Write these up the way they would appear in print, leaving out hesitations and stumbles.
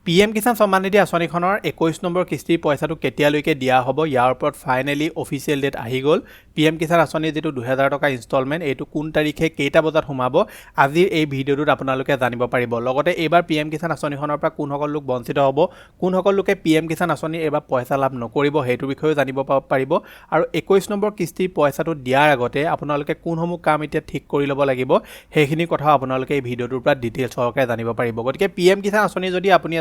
PM Kisan Samman Nidhi আঁচনিখনৰ 21 number কিস্তিৰ পইচাটো কেতিয়ালৈকে দিয়া হ'ব ইয়াৰ ওপৰত ফাইনেলি অফিচিয়েল ডেট আহি গ'ল PM কিষাণ আঁচনিৰ যেটো 2000 টকা ইনষ্টলমেন্ট এইটো কোন তাৰিখে কেইটা বজাত সোমাব আজিৰ এই ভিডিঅ'টোত আপোনালোকে জানিব পাৰিব লগতে এবাৰ PM কিষাণ আঁচনিখনৰ পৰা কোন সকল লোক বঞ্চিত হ'ব কোন সকল লোকে PM কিষাণ আঁচনি এবাৰ পইচা লাভ নকৰিব হেতু বিষয়ে জানিব পাৰিব আৰু 21 নম্বৰ কিস্তিৰ পইচাটো দিয়াৰ আগতে আপোনালোকে কোনসমূহ কাম এতিয়া ঠিক কৰি ল'ব লাগিব হেখিনি কথা আপোনালোকে এই ভিডিঅ'টোৰ পৰা ডিটেইলছ সহকাৰে জানিব পাৰিব গতিকে PM কিষাণ আঁচনি যদি আপুনি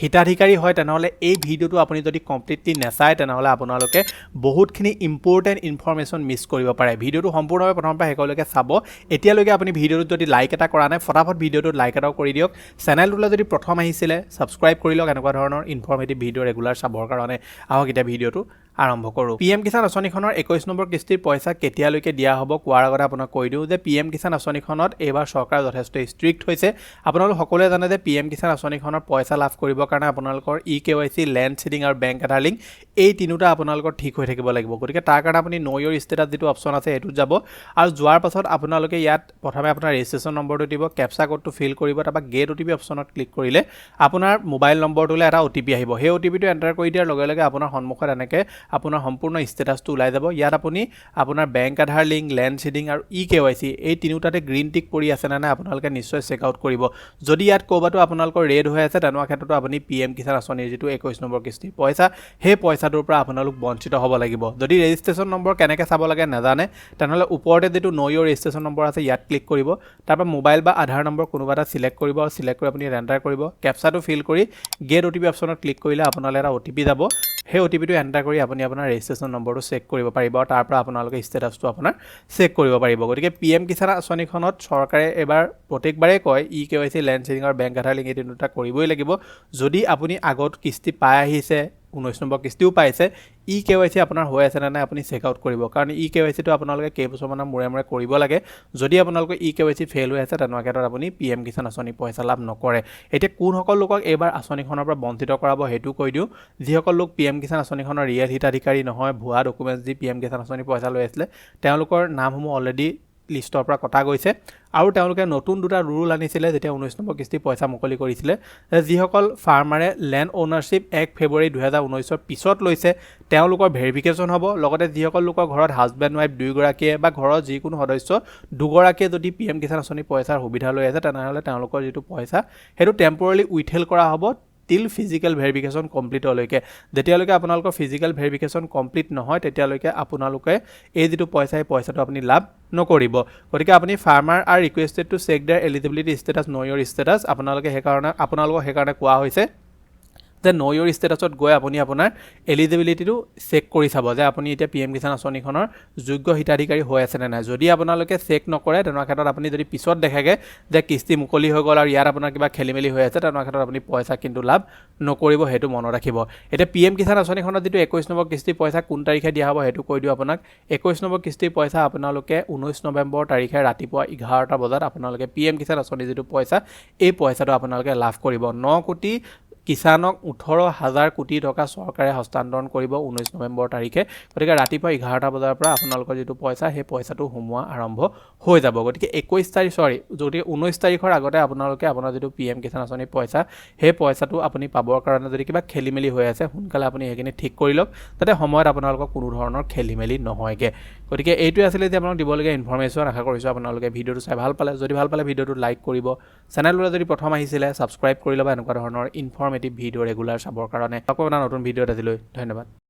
হিতাধিকাৰী হয় তেনেহলে এই ভিডিওটো আপুনি যদি কমপ্লিটলি নেচায় তেনেহলে আপোনালোকে বহুতখিনি ইম্পৰ্টেন্ট ইনফৰমেশন মিস কৰিব পাৰে ভিডিওটো সম্পূৰ্ণভাৱে প্ৰথমৰ পৰা শেষলৈকে চাব এতিয়ালৈকে আপুনি ভিডিওটো যদি লাইক এটা কৰা নাই ফটাফট ভিডিওটো লাইক এটাও কৰি দিয়ক চেনেলটোলৈ যদি প্ৰথম আহিছিলে সাবস্ক্ৰাইব কৰি লওক এনেকুৱা ধৰণৰ ইনফৰমেটিভ ভিডিও ৰেগুলাৰ চাবৰ কাৰণে আহক এতিয়া ভিডিওটো আৰম্ভ কৰো PM কিষাণ আঁচনিখনৰ 21 নম্বৰ কিস্তিৰ পইচা কেতিয়ালৈকে দিয়া হ'ব কোৱাৰ আগতে আপোনাক কৈ দিও যে PM কিষাণ আঁচনিখনত এবাৰ চৰকাৰ যথেষ্ট ষ্ট্ৰিক্ট হৈছে আপোনালোক সকলোৱে জানে যে PM কিষাণ আঁচনিখনৰ পইচা লাভ কৰিবৰ কাৰণে আপোনালোকৰ EKYC ল্যান্ড সিডিং আৰু বেংক আধাৰ লিংক এই তিনিটা আপোনালোকৰ ঠিক হৈ থাকিব লাগিব গতিকে তাৰ কাৰণে আপুনি নো ইয়ৰ ষ্টেটাস যেটো অপচন আছে এটো যাব আৰু যোৱাৰ পাছত আপোনালোকে ইয়াত প্ৰথমে আপোনাৰ ৰেজিষ্ট্ৰেচন নম্বৰটো দিব ক্যাপচা কোডটো ফিল কৰিব তাৰপা গেট OTP অপচনত ক্লিক কৰিলে আপোনাৰ মোবাইল নম্বৰটোলে এটা OTP আহিব সেই OTPটো এন্টাৰ কৰি দিয়াৰ লগে লগে আপোনাৰ সন্মুখত এনেকে আপোনাৰ সম্পূৰ্ণ ষ্টেটাসটো ওলাই যাব ইয়াত আপুনি আপোনাৰ বেংক আধাৰ লিংক ল্যান্ড সিডিং আৰু EKYC এই তিনিটাতে গ্ৰীন টিক পৰি আছে না আপোনালোকে নিশ্চয় চেক আউট কৰিব যদি ইয়াত কোবাটো আপোনালোকৰ ৰেড হৈ আছে তেনৱা ক্ষেত্ৰটো আপুনি PM কিষাণ আঁচনিৰ যেটো 21 নম্বৰ কিস্তিৰ পইচা সেই পইচাটোৰ পৰা আপোনালোক বঞ্চিত হ'ব লাগিব যদি ৰেজিষ্ট্ৰেচন নম্বৰ কেনেকৈ চাব লাগে নাজানে তেনেহলে ওপৰতে যেটো নো ইয়ৰ ৰেজিষ্ট্ৰেচন নম্বৰ আছে ইয়াত ক্লিক কৰিব তাৰপা মোবাইল বা আধাৰ নম্বৰ কোনোবা এটা সিলেক্ট কৰিব আৰু সিলেক্ট কৰি আপুনি এন্টাৰ কৰিব ক্যাপচাটো ফিল কৰি গেট OTP অপচনত ক্লিক কৰিলে আপোনালৈ এটা OTP যাব সেই OTPটো এন্টাৰ কৰি আপুনি আপোনাৰ ৰেজিষ্ট্ৰেচন নম্বৰটো চেক কৰিব পাৰিব আৰু তাৰ পৰা আপোনালোকে ষ্টেটাসটো আপোনাৰ চেক কৰিব পাৰিব গতিকে PM কিষাণ আঁচনিখনত চৰকাৰে এবাৰ প্ৰত্যেকবাৰে কয় EKYC ল্যান্ড সিডিং আৰু বেংক আধাৰ লিংক এই তিনিটা কৰিবই লাগিব যদি আপুনি আগত কিস্তি পাই আহিছে 19 নম্বৰ কিস্তিও পাইছে EKYC আপোনাৰ হৈ আছে না আপুনি চেক আউট কৰিব কাৰণ EKYC টো আপোনালোকে কেইবছৰমানৰ মূৰে কৰিব লাগে যদি আপোনালোকৰ EKYC ফেল হৈ আছে তেনৱা ক্ষেত্ৰত আপুনি PM কিষাণ আঁচনি পইচা লাভ নকৰে এতিয়া কোন সকল লোকক এবাৰ আঁচনিখনৰ পৰা বঞ্চিত কৰাব হেতু কৈ দিও যিসকল লোক PM কিষাণ আঁচনিখনৰ ৰিয়েল হিতাধিকাৰী নহয় ভুৱা ডকুমেন্টছ দি PM কিষাণ আঁচনি পইচা লৈ আছিল তেওঁলোকৰ নামসমূহ অলৰেডি লিষ্টৰ পৰা কটা গৈছে আৰু তেওঁলোকে নতুন দুটা ৰুল আনিছিলে যেতিয়া 19 নম্বৰ কিস্তি পইচা মুকলি কৰিছিলে যিসকল ফাৰ্মাৰে ল্যান্ড ওনাৰশিপ 1 ফেব্ৰুৱাৰী 2019 ৰ পিছত লৈছে তেওঁলোকৰ ভেৰিফিকেশন হ'ব লগতে যিসকল লোকৰ ঘৰত হাজবেণ্ড ওয়াইফ দুই গৰাকীয়ে বা ঘৰৰ যিকোনো সদস্য দুগৰাকীয়ে যদি PM কিষাণ আঁচনি পইচাৰ সুবিধা লৈ আছে তেনেহলে তেওঁলোকৰ যেটো পইচা হেতু টেম্পৰেলি উইথহেল্ড কৰা হ'ব till physical verification complete হলৈকে যেতিয়ালৈকে আপোনালোকৰ physical verification complete নহয় তেতিয়ালৈকে আপোনালোকে এই যেটো পইচা এই পইচাটো আপুনি লাভ নকৰিব গতিকে আপুনি farmer are requested to check their eligibility status know your status আপোনালোকে আপোনালোকক হেকাৰণে কোৱা হৈছে যে নো ইয়ৰ ষ্টেটাসত গৈ আপুনি আপোনাৰ এলিজিবিলিটিটো চেক কৰি চাব যে আপুনি এতিয়া PM কিষাণ আঁচনিখনৰ যোগ্য হিতাধিকাৰী হৈ আছে নে নাই যদি আপোনালোকে চেক নকৰে তেনৱা ক্ষেত্ৰত আপুনি যদি পিছত দেখাগে যে কিস্তি মুকলি হৈ গল আৰু ইয়াৰ আপোনাৰ কিবা খেলিমেলি হৈ আছে তেনৱা ক্ষেত্ৰত আপুনি পইচা কিন্তু লাভ নকৰিব হেতু মনত ৰাখিব এতিয়া PM কিষাণ আঁচনিখনৰ যেটো 21 নম্বৰ কিস্তিৰ পইচা কোন তাৰিখে দিয়া হ'ব হেতু কৈ দিও আপোনাক 21 নম্বৰ কিস্তিৰ পইচা আপোনালোকে 19 নৱেম্বৰ তাৰিখে ৰাতিপুৱা 11টা বজাত আপোনালোকে PM কিষাণ আঁচনি যেটো পইচা এই পইচাটো আপোনালোকে লাভ কৰিব 9 কোটি কিষাণক 18,000 কোটি টকা চৰকাৰে হস্তান্তৰণ কৰিব 19 নৱেম্বৰ তাৰিখে গতিকে ৰাতিপুৱা 11টা বজাৰ পৰা আপোনালোকৰ যেটো পইচা সেই পইচাটো হুমুৱা আৰম্ভ হৈ যাব গতিকে 21 তাৰিখ যদি 19 তাৰিখৰ আগতে আপোনালোকে আপোনাৰ যেটো PM কিষাণ আঁচনি পইচা সেই পইচাটো আপুনি পাবৰ কাৰণে যদি কিবা খেলিমেলি হৈ আছে সোনকালে আপুনি হেখিনি ঠিক কৰি লওক যাতে সময়ত আপোনালোকৰ কোনো ধৰণৰ খেলিমেলি নহয়গে গতিকে এইটো আছিল যে আপোনাক দিবলগীয়া ইনফৰমেশন আশা কৰিছো আপোনালোকে ভিডিওটো চাই ভাল পালে যদি ভাল পালে ভিডিওটো লাইক কৰিব চেনেললৈ যদি প্ৰথম আহিছিলে সাবস্ক্ৰাইব কৰি লবা এনেকুৱা ধৰণৰ ইনফৰমেটিভ ভিডিও ৰেগুলাৰ চাবৰ কাৰণে আকৌ এটা নতুন ভিডিও আজিলৈ ধন্যবাদ